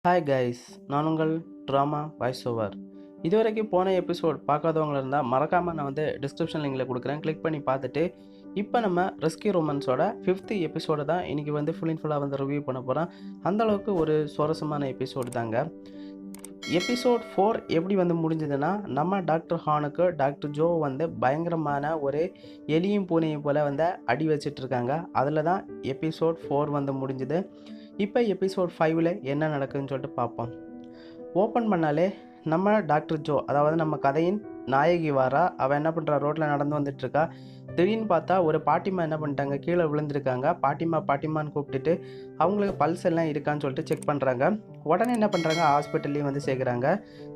Hi guys, நான் உங்கள் drama voice over. இதுவரைக்கும் போன எபிசோட் பார்க்காதவங்கள இருந்தால் மறக்காமல் நான் டிஸ்கிரிப்ஷன் லிங்கில் கொடுக்குறேன், கிளிக் பண்ணி பார்த்துட்டு. இப்போ நம்ம ரெஸ்கியூ ரொமான்ஸோட 5th எபிசோடு தான் இன்றைக்கி ஃபுல் அண்ட் ஃபுல்லாக ரிவ்யூ பண்ண போகிறோம். அந்தளவுக்கு ஒரு சுவாரஸ்யமான எபிசோடு தாங்க. எபிசோட் 4 எப்படி முடிஞ்சதுன்னா, நம்ம டாக்டர் ஹானுக்கு டாக்டர் ஜோ பயங்கரமான ஒரு எலியும் பூனையும் போல் அடி வச்சிட்டு இருக்காங்க. அதில் தான் எபிசோட் 4 முடிஞ்சுது. இப்போ எபிசோட் 5ல் என்ன நடக்குதுன்னு சொல்லிட்டு பார்ப்போம். ஓப்பன் பண்ணாலே நம்ம டாக்டர் ஜோ, அதாவது நம்ம கதையின் நாயகி வாரா. அவள் என்ன பண்ணுறா, ரோட்டில் நடந்து வந்துட்டுருக்கா. திடீர்னு பார்த்தா ஒரு பாட்டிமா என்ன பண்ணிட்டாங்க, கீழே விழுந்திருக்காங்க. பாட்டிமான்னு கூப்பிட்டுட்டு அவங்களுக்கு பல்ஸ் எல்லாம் இருக்கான்னு சொல்லிட்டு செக் பண்ணுறாங்க. உடனே என்ன பண்ணுறாங்க, ஹாஸ்பிட்டல்லையும் சேர்க்குறாங்க.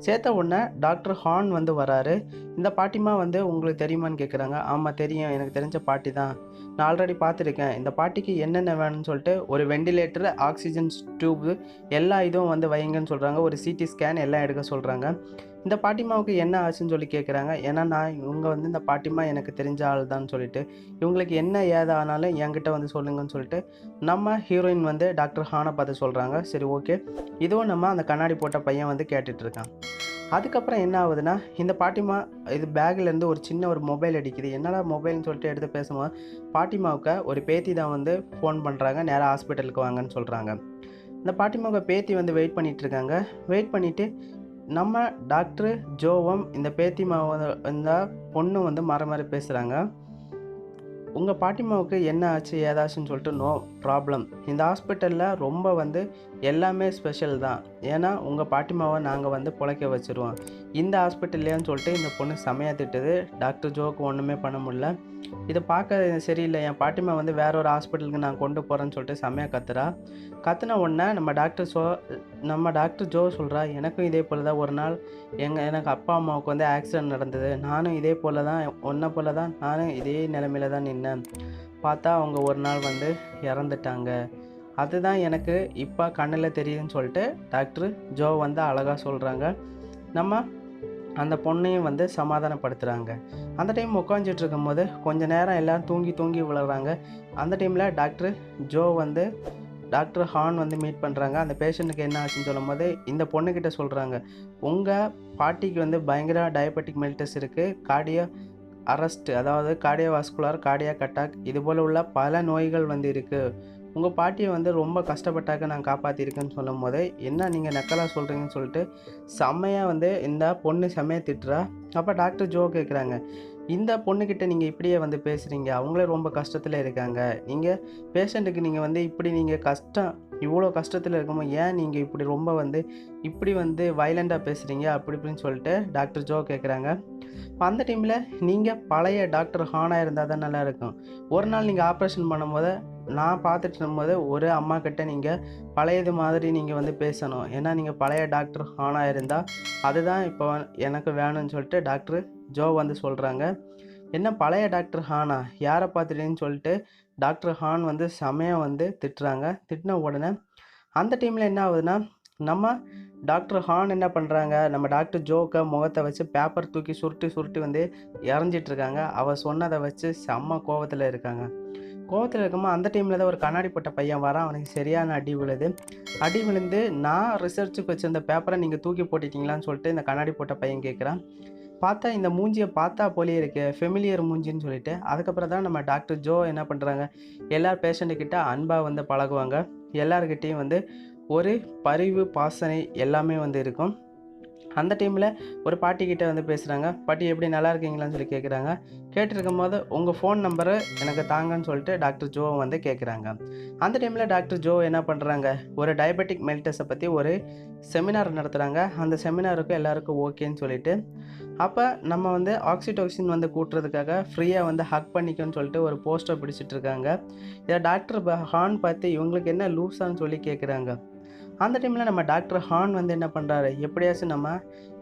சேர்த்த உடனே டாக்டர் ஹான் வராரு. இந்த பாட்டிமா உங்களுக்கு தெரியுமான்னு கேட்குறாங்க. ஆமாம் தெரியும், எனக்கு தெரிஞ்ச பாட்டி தான், நான் ஆல்ரெடி பார்த்துருக்கேன். இந்த பாட்டிக்கு என்னென்ன வேணும்னு சொல்லிட்டு ஒரு வெண்டிலேட்டர், ஆக்சிஜன் டியூப் எல்லா இதுவும் வைங்கன்னு சொல்கிறாங்க. ஒரு சிடி ஸ்கேன் எல்லாம் எடுக்க சொல்கிறாங்க. இந்த பாட்டிமாவுக்கு என்ன ஆச்சுன்னு சொல்லி கேட்குறாங்க. ஏன்னா நான் இவங்க இந்த பாட்டிமா எனக்கு தெரிஞ்ச ஆள் தான் சொல்லிட்டு, இவங்களுக்கு என்ன ஏது ஆனாலும் என்கிட்ட சொல்லுங்கன்னு சொல்லிட்டு நம்ம ஹீரோயின் டாக்டர் ஹானை பார்த்து சொல்கிறாங்க. சரி ஓகே, இதுவும் நம்ம அந்த கண்ணாடி போட்ட பையன் கேட்டுட்ருக்கான். அதுக்கப்புறம் என்ன ஆகுதுன்னா, இந்த பாட்டிமா இது பேக்லேருந்து ஒரு சின்ன ஒரு மொபைல் அடிக்குது. என்னடா மொபைல்னு சொல்லிட்டு எடுத்து பேசும்போது பாட்டிமாவுக்கு ஒரு பேத்தி தான் ஃபோன் பண்ணுறாங்க. நேராக ஹாஸ்பிட்டலுக்கு வாங்கன்னு சொல்கிறாங்க. இந்த பாட்டிமாவுக்கு பேத்தி வெயிட் பண்ணிகிட்ருக்காங்க. வெயிட் பண்ணிவிட்டு நம்ம டாக்டர் ஜோவும் இந்த பேத்திமாவை இந்த பொண்ணு மாறி பேசுகிறாங்க. உங்கள் பாட்டிமாவுக்கு என்ன ஆச்சு ஏதாச்சுன்னு சொல்லிட்டு நோ ப்ராப்ளம். இந்த ஹாஸ்பிட்டலில் ரொம்ப எல்லாமே ஸ்பெஷல் தான். ஏன்னா உங்கள் பாட்டிமாவை நாங்கள் பிழைக்க வச்சுருவோம் இந்த ஹாஸ்பிட்டல்லையான்னு சொல்லிட்டு இந்த பொண்ணு செமையாக திட்டுது. டாக்டர் ஜோவுக்கு ஒன்றுமே பண்ண முடியல. இதை பார்க்க சரியில்லை, என் பாட்டிமா வேற ஒரு ஹாஸ்பிட்டலுக்கு நான் கொண்டு போகிறேன்னு சொல்லிட்டு செம்மையாக கத்துன உடனே நம்ம டாக்டர் ஜோ சொல்கிறா, எனக்கும் இதே போல் தான் ஒரு நாள் எனக்கு அப்பா அம்மாவுக்கு ஆக்சிடென்ட் நடந்தது. நானும் இதே போல் தான், ஒன்றை போல் தான் நானும் இதே நிலைமையில தான் நின்னேன். பார்த்தா அவங்க ஒரு நாள் இறந்துட்டாங்க. அதுதான் எனக்கு இப்போ கண்ணில் தெரியுதுன்னு சொல்லிட்டு டாக்டர் ஜோ அழகாக சொல்கிறாங்க. நம்ம அந்த பொண்ணையும் சமாதானப்படுத்துகிறாங்க. அந்த டைம் உட்காந்துட்டு இருக்கும்போது கொஞ்சம் நேரம் எல்லோரும் தூங்கி விழுறாங்க. அந்த டைமில் டாக்டர் ஜோ டாக்டர் ஹான் மீட் பண்ணுறாங்க. அந்த பேஷண்ட்டுக்கு என்ன ஆச்சுன்னு சொல்லும் போது இந்த பொண்ணுக்கிட்ட சொல்கிறாங்க, உங்கள் பாட்டிக்கு பயங்கர டயபெட்டிக் மெல்டஸ் இருக்குது, கார்டியோ அரெஸ்ட், அதாவது கார்டியோவாஸ்குலர், கார்டியாக் அட்டாக், இது போல் உள்ள பல நோய்கள் இருக்குது. உங்கள் பாட்டியை ரொம்ப கஷ்டப்பட்டாக்க நான் காப்பாற்றிருக்கேன்னு சொல்லும் போது, என்ன நீங்கள் நக்கலாக சொல்கிறீங்கன்னு சொல்லிட்டு செம்மையாக இந்த பொண்ணு செம்மையாக திட்டுறா. அப்போ டாக்டர் ஜோ கேட்குறாங்க, இந்த பொண்ணுக்கிட்ட நீங்கள் இப்படியே பேசுகிறீங்க, அவங்களே ரொம்ப கஷ்டத்தில் இருக்காங்க. நீங்கள் பேஷண்ட்டுக்கு நீங்கள் இப்படி நீங்கள் இவ்வளோ கஷ்டத்தில் இருக்கும்போது ஏன் நீங்கள் இப்படி ரொம்ப இப்படி வயலண்ட்டாக பேசுகிறீங்க அப்படி இப்படின்னு சொல்லிட்டு டாக்டர் ஜோ கேட்குறாங்க. அந்த டைமில் நீங்கள் பழைய டாக்டர் ஹானாக இருந்தால் தான் நல்லாயிருக்கும். ஒரு நாள் நீங்கள் ஆப்ரேஷன் பண்ணும்போது நான் பார்த்துட்டு இருக்கும்போது ஒரு அம்மா கிட்ட நீங்கள் பழையது மாதிரி நீங்கள் பேசணும். ஏன்னா நீங்கள் பழைய டாக்டர் ஹானாக இருந்தால் அதுதான் இப்போ எனக்கு வேணும்னு சொல்லிட்டு டாக்டர் ஜோ சொல்கிறாங்க. என்ன பழைய டாக்டர் ஹானா, யாரை பார்த்துட்டேன்னு சொல்லிட்டு டாக்டர் ஹான் செமையாக திட்டுறாங்க. திட்டின உடனே அந்த டைமில் என்ன ஆகுதுன்னா, நம்ம டாக்டர் ஹான் என்ன பண்ணுறாங்க, நம்ம டாக்டர் ஜோக்க முகத்தை வச்சு பேப்பர் தூக்கி சுருட்டி இறஞ்சிட்ருக்காங்க. அவள் சொன்னதை வச்சு செம்ம கோவத்தில் இருக்காங்க. கோவத்தில் இருக்கும்போது அந்த டைமில் தான் ஒரு கண்ணாடி போட்ட பையன் வரான். அவனுக்கு சரியான அடி விழுந்து நான் ரிசர்ச்சுக்கு வச்சுருந்த பேப்பரை நீங்கள் தூக்கி போட்டிட்டீங்களான்னு சொல்லிட்டு இந்த கண்ணாடி போட்ட பையன் கேட்குறான். பார்த்தா இந்த மூஞ்சியை பார்த்தா போலே இருக்கு, ஃபெமிலியர் மூஞ்சின்னு சொல்லிட்டு. அதுக்கப்புறம் தான் நம்ம டாக்டர் ஜோ என்ன பண்ணுறாங்க, எல்லார் பேஷண்ட்டுக்கிட்ட அன்பாக பழகுவாங்க. எல்லாருக்கிட்டேயும் ஒரு பரிவு பாசனை எல்லாமே இருக்கும். அந்த டைமில் ஒரு பாட்டிக்கிட்ட பேசுகிறாங்க. பாட்டி எப்படி நல்லா இருக்கீங்களான்னு சொல்லி கேட்குறாங்க. கேட்டிருக்கும் போது உங்கள் ஃபோன் நம்பரு எனக்கு தாங்கன்னு சொல்லிட்டு டாக்டர் ஜோ கேட்குறாங்க. அந்த டைமில் டாக்டர் ஜோ என்ன பண்ணுறாங்க, ஒரு டயபெட்டிக் மெல்டஸை பற்றி ஒரு செமினார் நடத்துகிறாங்க. அந்த செமினாருக்கு எல்லாருக்கும் ஓகேன்னு சொல்லிட்டு, அப்போ நம்ம ஆக்சிடோக்சின் கூட்டுறதுக்காக ஃப்ரீயாக ஹக் பண்ணிக்கோன்னு சொல்லிட்டு ஒரு போஸ்டர் பிடிச்சிட்டு இருக்காங்க. இதை டாக்டர் ஹான் பார்த்து இவங்களுக்கு என்ன லூஸான்னு சொல்லி கேட்குறாங்க. அந்த டைமில் நம்ம டாக்டர் ஹான் என்ன பண்ணுறாரு, எப்படியாச்சும் நம்ம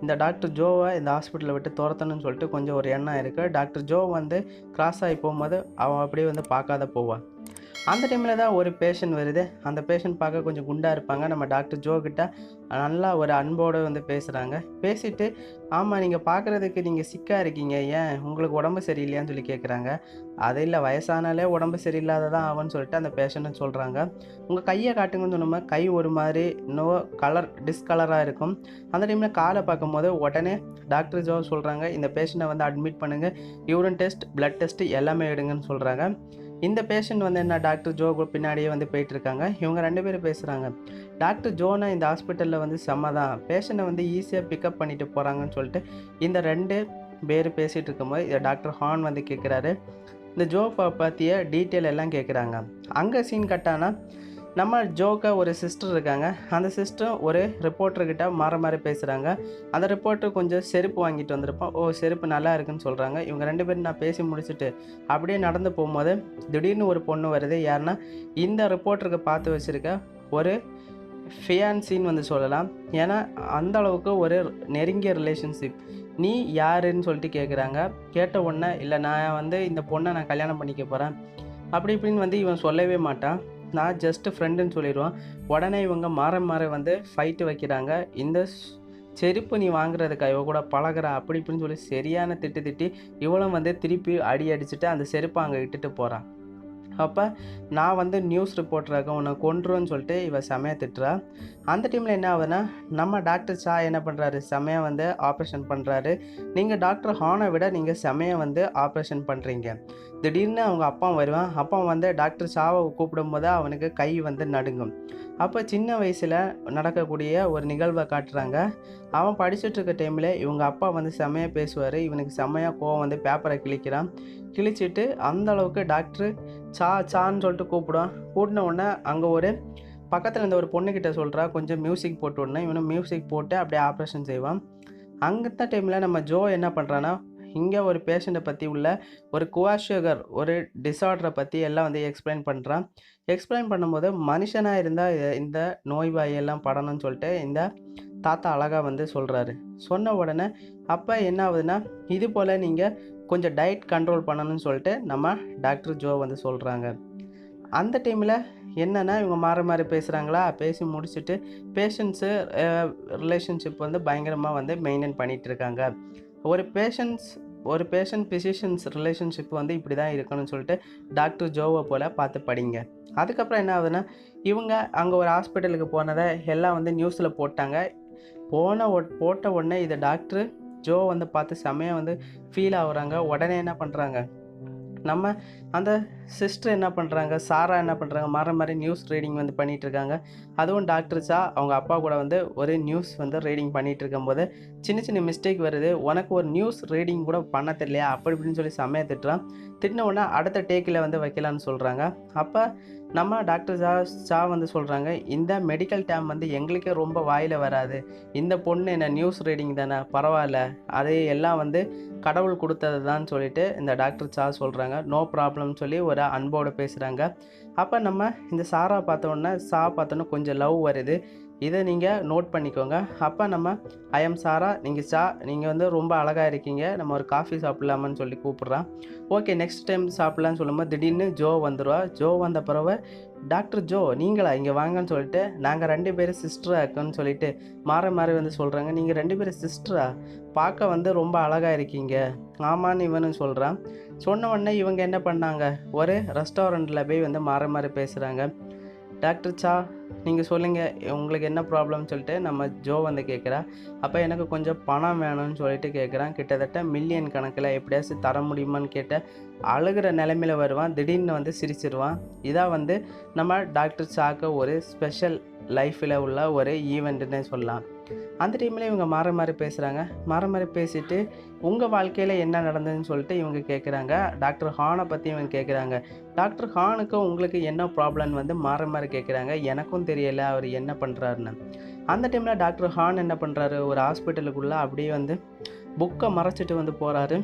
இந்த டாக்டர் ஜோவை இந்த ஹாஸ்பிட்டலை விட்டு துரத்தணும்னு சொல்லிட்டு கொஞ்சம் ஒரு எண்ணம் இருக்குது. டாக்டர் ஜோ கிராஸ் ஆகி போகும்போது அவன் அப்படியே பார்க்காத போவான். அந்த டைமில் தான் ஒரு பேஷண்ட் வருது. அந்த பேஷண்ட் பார்க்க கொஞ்சம் குண்டாக இருப்பாங்க. நம்ம டாக்டர் ஜோ கிட்ட நல்லா ஒரு அன்போடு வந்து பேசுகிறாங்க. பேசிட்டு, ஆமாம் நீங்கள் பார்க்குறதுக்கு நீங்கள் சிக்காக இருக்கீங்க, ஏன் உங்களுக்கு உடம்பு சரியில்லையான்னு சொல்லி கேட்குறாங்க. அது இல்லை, வயசானாலே உடம்பு சரியில்லாததான் ஆகும்னு சொல்லிட்டு அந்த பேஷண்ட்டு சொல்கிறாங்க. உங்கள் கையை காட்டுங்கன்னு சொன்னோம்னா கை ஒரு மாதிரி கலர் டிஸ்கலராக இருக்கும். அந்த டைமில் காலை பார்க்கும்போது உடனே டாக்டர் ஜோ சொல்கிறாங்க, இந்த பேஷண்ட்டை வந்து அட்மிட் பண்ணுங்கள், யூரின் டெஸ்ட், பிளட் டெஸ்ட் எல்லாமே எடுங்கன்னு சொல்கிறாங்க. இந்த பேஷண்ட் வந்து என்ன டாக்டர் ஜோ பின்னாடியே வந்து போயிட்டுருக்காங்க. இவங்க 2 பேரும் பேசுகிறாங்க. டாக்டர் ஜோனா இந்த ஹாஸ்பிட்டலில் வந்து செம்ம தான், பேஷண்ட்டை வந்து ஈஸியாக பிக்கப் பண்ணிட்டு போகிறாங்கன்னு சொல்லிட்டு இந்த 2 பேர் பேசிகிட்டு இருக்கும்போது இதை டாக்டர் ஹான் வந்து கேட்குறாரு. இந்த ஜோ பற்றிய டீட்டெயில் எல்லாம் கேட்குறாங்க. அங்கே சீன் கட்டானா நம்ம ஜோக்க ஒரு சிஸ்டர் இருக்காங்க. அந்த சிஸ்டர் ஒரு ரிப்போர்ட்டர்கிட்ட மாறி பேசுகிறாங்க. அந்த ரிப்போர்ட்டர் கொஞ்சம் செருப்பு வாங்கிட்டு வந்திருப்பான். ஓ, செருப்பு நல்லா இருக்குன்னு சொல்கிறாங்க. இவங்க 2 பேரும் நான் பேசி முடிச்சுட்டு அப்படியே நடந்து போகும்போது திடீர்னு ஒரு பொண்ணு வருது. யாருன்னா இந்த ரிப்போர்ட்டருக்கு பார்த்து வச்சுருக்க ஒரு ஃபியான்சின்னு வந்து சொல்லலாம். ஏன்னா அந்த அளவுக்கு ஒரு நெருங்கிய ரிலேஷன்ஷிப். நீ யாருன்னு சொல்லிட்டு கேட்குறாங்க. கேட்ட உடனே இல்லை, நான் வந்து இந்த பொண்ணை நான் கல்யாணம் பண்ணிக்க போகிறேன் அப்படி இப்படின்னு வந்து இவன் சொல்லவே மாட்டான். நான் ஜஸ்ட்டு ஃப்ரெண்டுன்னு சொல்லிடுவான். உடனே இவங்க மாற வந்து ஃபைட்டு வைக்கிறாங்க. இந்த செருப்பு நீ வாங்குறதுக்கா இவ கூட பழகுறா அப்படி இப்படின்னு சொல்லி சரியான திட்டி இவளும் வந்து திருப்பி அடிச்சுட்டு அந்த செருப்பை அங்கே இட்டுட்டு போகிறான். அப்போ நான் வந்து நியூஸ் ரிப்போர்ட்டராக உன்னை கொன்றுன்னு சொல்லிட்டு இவ செமையாக திட்டுறா. அந்த டைமில் என்ன ஆகுதுன்னா நம்ம டாக்டர் சா என்ன பண்ணுறாரு, செமையாக வந்து ஆப்ரேஷன் பண்ணுறாரு. நீங்கள் டாக்டர் ஹானை விட நீங்கள் செமையாக வந்து ஆப்ரேஷன் பண்ணுறீங்க. திடீர்னு அவங்க அப்பா வருவான். அப்பா வந்து டாக்டர் சாவை கூப்பிடும் போது அவனுக்கு கை வந்து நடுங்கும். அப்போ சின்ன வயசில் நடக்கக்கூடிய ஒரு நிகழ்வை காட்டுறாங்க. அவன் படிச்சுட்டு இருக்க டைமில் இவங்க அப்பா வந்து செமையாக பேசுவார். இவனுக்கு செமையாக கோவம் வந்து பேப்பரை கிழிச்சிட்டு அந்த அளவுக்கு டாக்டர் சான்னு சொல்லிட்டு கூப்பிடுவான். கூட்டின உடனே அங்கே ஒரு பக்கத்தில் இருந்த ஒரு பொண்ணுக்கிட்ட சொல்கிறா, கொஞ்சம் மியூசிக் போட்டு விடனே இவனும் மியூசிக் போட்டு அப்படியே ஆப்ரேஷன் செய்வான். அங்கே டைமில் நம்ம ஜோ என்ன பண்ணுறான்னா, இங்கே ஒரு பேஷண்ட்டை பற்றி உள்ள ஒரு குவாஷகர் ஒரு டிஸார்டரை பற்றி எல்லாம் வந்து எக்ஸ்பிளைன் பண்ணுறான். எக்ஸ்பிளைன் பண்ணும்போது மனுஷனாக இருந்தால் இந்த நோய்வாயெல்லாம் படணும்னு சொல்லிட்டு இந்த தாத்தா அழகாக வந்து சொல்கிறாரு. சொன்ன உடனே அப்போ என்ன ஆகுதுன்னா, இது போல் நீங்கள் கொஞ்சம் டயட் கண்ட்ரோல் பண்ணணும்னு சொல்லிட்டு நம்ம டாக்டர் ஜோ வந்து சொல்கிறாங்க. அந்த டைமில் என்னென்னா இவங்க மாறி பேசுகிறாங்களா, பேசி முடிச்சுட்டு பேஷண்ட்ஸு ரிலேஷன்ஷிப் வந்து பயங்கரமாக வந்து மெயின்டைன் பண்ணிகிட்ருக்காங்க. ஒரு பேஷண்ட் ஃபிசிஷியன்ஸ் ரிலேஷன்ஷிப் வந்து இப்படி தான் இருக்கணும்னு சொல்லிட்டு டாக்டர் ஜோவை போல் பார்த்து படிங்க. அதுக்கப்புறம் என்ன ஆகுதுன்னா, இவங்க அங்கே ஒரு ஹாஸ்பிட்டலுக்கு போனதை எல்லாம் வந்து நியூஸில் போட்டாங்க. போட்ட உடனே இதை டாக்டர் ஜோ வந்து பார்த்து செமையாக வந்து ஃபீல் ஆகுறாங்க. உடனே என்ன பண்ணுறாங்க, நம்ம அந்த சிஸ்டர் என்ன பண்ணுறாங்க, சாரா என்ன பண்ணுறாங்க, மாறி நியூஸ் ரீடிங் வந்து பண்ணிகிட்ருக்காங்க. அதுவும் டாக்டர் சா அவங்க அப்பா கூட வந்து ஒரு நியூஸ் வந்து ரீடிங் பண்ணிகிட்டு இருக்கும்போது சின்ன மிஸ்டேக் வருது. உனக்கு ஒரு நியூஸ் ரீடிங் கூட பண்ண தெரியலையா அப்படி இப்படின்னு சொல்லி செமையாக திட்டின உடனே அடுத்த டேக்கில் வந்து வைக்கலான்னு சொல்கிறாங்க. அப்போ நம்ம டாக்டர் சா வந்து சொல்கிறாங்க, இந்த மெடிக்கல் டேம் வந்து எங்களுக்கே ரொம்ப வாயில் வராது, இந்த பொண்ணு என்ன நியூஸ் ரீடிங் தானே, பரவாயில்ல, அது எல்லாம் வந்து கடவுள் கொடுத்தது தான் சொல்லிட்டு இந்த டாக்டர் சா சொல்கிறாங்க. நோ ப்ராப்ளம்னு சொல்லி ஒரு அன்போடு பேசுகிறாங்க. அப்போ நம்ம இந்த சாரா பார்த்தோன்னே கொஞ்சம் லவ் வருது. இதை நீங்கள் நோட் பண்ணிக்கோங்க. அப்போ நம்ம ஐ எம் சாரா, நீங்கள் வந்து ரொம்ப அழகாக இருக்கீங்க, நம்ம ஒரு காஃபி சாப்பிட்லாமான்னு சொல்லி கூப்பிட்றான். ஓகே, நெக்ஸ்ட் டைம் சாப்பிட்லான்னு சொல்லும்போது திடீர்னு ஜோ வந்துடுவா. ஜோ வந்த பிறகு டாக்டர் ஜோ நீங்களா இங்கே வாங்கன்னு சொல்லிட்டு, நாங்கள் 2 பேரும் சிஸ்டராக இருக்கோன்னு சொல்லிட்டு மாறி வந்து சொல்கிறாங்க. நீங்கள் 2 பேரும் சிஸ்டரா, பார்க்க வந்து ரொம்ப அழகாக இருக்கீங்க. ஆமான்னு இவனு சொல்கிறான். சொன்ன உடனே இவங்க என்ன பண்ணாங்க, ஒரு ரெஸ்டாரண்ட்டில் போய் வந்து மாறி பேசுகிறாங்க. டாக்டர் சா நீங்கள் சொல்லுங்கள், உங்களுக்கு என்ன ப்ராப்ளம்னு சொல்லிட்டு நம்ம ஜோ வந்து கேட்குறா. அப்போ எனக்கு கொஞ்சம் பணம் வேணும்னு சொல்லிட்டு கேட்குறான். கிட்டத்தட்ட மில்லியன் கணக்கில் எப்படியாச்சும் தர முடியுமான்னு கேட்ட அழுகிற நிலைமையில் வருவான். திடீர்னு வந்து சிரிச்சிருவான். இதான் வந்து நம்ம டாக்டர் சாக்கு ஒரு ஸ்பெஷல் லைஃப்பில் உள்ள ஒரு ஈவெண்ட்டுன்னே சொல்லலாம். அந்த டைமில் இவங்க மாறி பேசுகிறாங்க. மாறி பேசிட்டு உங்கள் வாழ்க்கையில் என்ன நடந்ததுன்னு சொல்லிட்டு இவங்க கேட்குறாங்க. டாக்டர் ஹானை பற்றி இவங்க கேட்குறாங்க. டாக்டர் ஹானுக்கு உங்களுக்கு என்ன ப்ராப்ளம் வந்து மாறி கேட்குறாங்க. எனக்கும் தெரியலை அவர் என்ன பண்ணுறாருன்னு. அந்த டைமில் டாக்டர் ஹான் என்ன பண்ணுறாரு, ஒரு ஹாஸ்பிட்டலுக்குள்ளே அப்படியே வந்து புக்கை மறைச்சிட்டு வந்து போகிறாரு.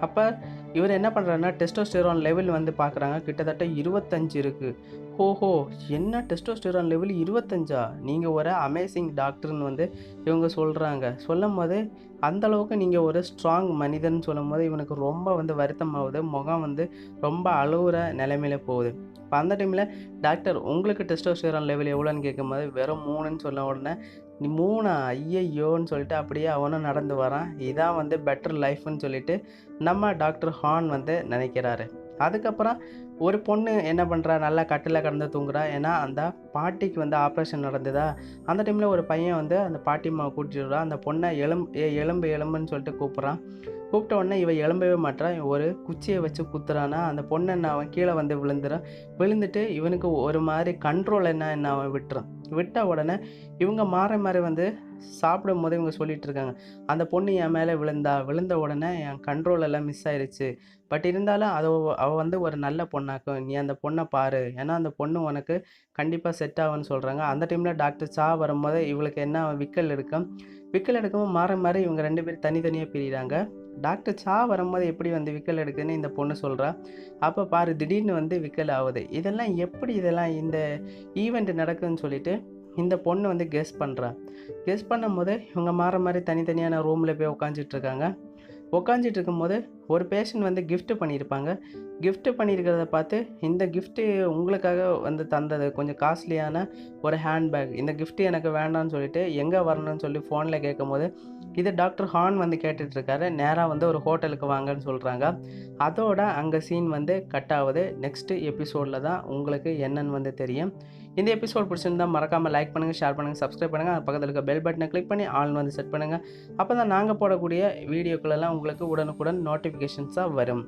அப்போ இவர் என்ன பண்ணுறாருன்னா டெஸ்டோஸ்டெரான் லெவல் வந்து பார்க்குறாங்க, கிட்டத்தட்ட 25 இருக்குது. ஓஹோ! என்ன டெஸ்டோஸ்டெரான் லெவல் 25ஆ? நீங்கள் ஒரு அமேசிங் டாக்டர்னு வந்து இவங்க சொல்கிறாங்க. சொல்லும்போது அந்தளவுக்கு நீங்கள் ஒரு ஸ்ட்ராங் மனிதன் சொல்லும்போது இவனுக்கு ரொம்ப வந்து வருத்தமாகுது. முகம் வந்து ரொம்ப அழுகுற நிலைமையில போகுது. இப்போ அந்த டைமில் டாக்டர் உங்களுக்கு டெஸ்டோஸ்டெரான் லெவல் எவ்வளோன்னு கேட்கும்போது வெறும் 3ன்னு சொன்ன உடனே, நீ 3ஆ? ஐயையோன்னு சொல்லிட்டு அப்படியே அவனும் நடந்து வரான். இதான் வந்து பெட்டர் லைஃப்னு சொல்லிட்டு நம்ம டாக்டர் ஹான் வந்து நினைக்கிறாரு. அதுக்கப்புறம் ஒரு பொண்ணு என்ன பண்ணுறா, நல்லா கட்டில கடந்து தூங்குறா. ஏன்னா அந்த பாட்டிக்கு வந்து ஆப்ரேஷன் நடந்ததா, அந்த டைமில் ஒரு பையன் வந்து அந்த பாட்டிம்மாவை கூட்டிட்டு வரான். அந்த பொண்ணை எலும்பு எலும்புன்னு சொல்லிட்டு கூப்பிட்றான். கூப்பிட்ட உடனே இவன் எழும்பவே மாட்றான். ஒரு குச்சியை வச்சு குத்துறானா, அந்த பொண்ணு என்ன அவன் கீழே வந்து விழுந்துறான். விழுந்துட்டு இவனுக்கு ஒரு மாதிரி கண்ட்ரோல் என்ன அவன் விட்டுறான். விட்ட உடனே இவங்க மாறி மாறி வந்து சாப்பிடும்போது இவங்க சொல்லிட்டு இருக்காங்க, அந்த பொண்ணு என் மேலே விழுந்த உடனே என் கண்ட்ரோல் எல்லாம் மிஸ் ஆயிடுச்சு. பட் இருந்தாலும் அவள் வந்து ஒரு நல்ல பொண்ணாக்கும், நீ அந்த பொண்ணை பாரு, ஏன்னா அந்த பொண்ணு உனக்கு கண்டிப்பாக செட் ஆகும்னு சொல்கிறாங்க. அந்த டைமில் டாக்டர் சா வரும்போது இவளுக்கு என்ன விக்கல் எடுக்கவும் மாறி மாறி இவங்க 2 பேரும் தனித்தனியாக பிரிகிறாங்க. டாக்டர் சா வரும்போது எப்படி வந்து விக்கல் எடுக்குதுன்னு இந்த பொண்ணு சொல்கிறா. அப்போ பாரு திடீர்னு வந்து விக்கல் ஆகுது. இதெல்லாம் இந்த ஈவெண்ட் நடக்குதுன்னு சொல்லிட்டு இந்த பொண்ணு வந்து கெஸ் பண்ணும்போது இவங்க மாறி தனித்தனியான ரூமில் போய் உட்காந்துட்டு இருக்கும்போது ஒரு பேஷண்ட் வந்து gift பண்ணியிருப்பாங்க. gift பண்ணியிருக்கிறத பார்த்து, இந்த gift உங்களுக்காக வந்து தந்தது கொஞ்சம் காஸ்ட்லியான ஒரு ஹேண்ட்பேக், இந்த gift எனக்கு வேண்டாம்னு சொல்லிட்டு எங்கே வரணும்னு சொல்லி ஃபோனில் கேட்கும்போது, இது டாக்டர் ஹான் வந்து கேட்டுட்ருக்காரு. நேராக வந்து ஒரு ஹோட்டலுக்கு வாங்கன்னு சொல்கிறாங்க. அதோட அங்கே சீன் வந்து கட் ஆகுது. நெக்ஸ்ட் எபிசோடில் தான் உங்களுக்கு என்னன்னு வந்து தெரியும். இந்த எபிசோட் பிடிச்சிருந்தா மறக்காமல் லைக் பண்ணுங்கள், ஷேர் பண்ணுங்கள், சப்ஸ்கிரைப் பண்ணுங்கள். அது பக்கத்தில் இருக்க பெல் பட்டனை கிளிக் பண்ணி ஆல் வந்து செட் பண்ணுங்கள். அப்போ தான் நாங்கள் போடக்கூடிய வீடியோக்களெல்லாம் உங்களுக்கு உடனுக்குடன் நோட்டிஃபிகேஷன்ஸாக வரும்.